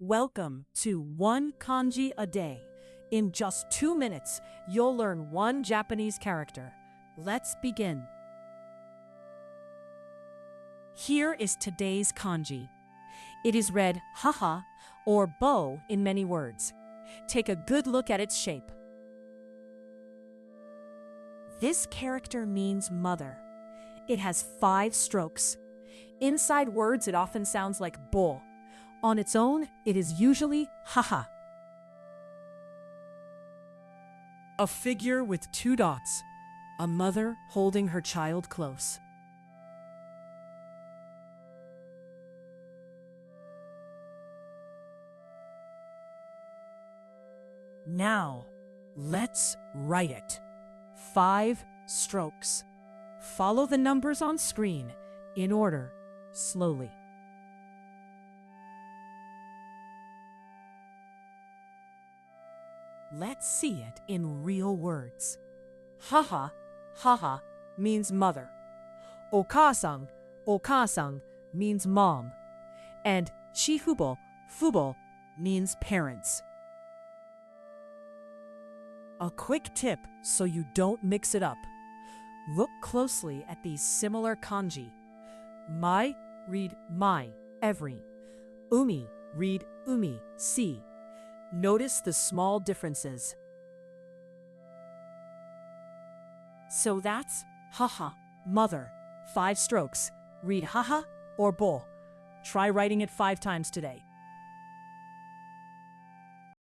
Welcome to One Kanji a Day. In just 2 minutes, you'll learn one Japanese character. Let's begin. Here is today's kanji. It is read haha or bow in many words. Take a good look at its shape. This character means mother. It has 5 strokes. Inside words, it often sounds like bo. On its own, it is usually haha. A figure with 2 dots. A mother holding her child close. Now, let's write it. 5 strokes. Follow the numbers on screen in order, slowly. Let's see it in real words. Haha, haha means mother. Okaasan, okaasan means mom. And fubo means parents. A quick tip so you don't mix it up. Look closely at these similar kanji. Mai, read mai, every. Umi, read umi, sea. Notice the small differences. So that's haha, mother. 5 strokes. Read haha or bo. Try writing it 5 times today.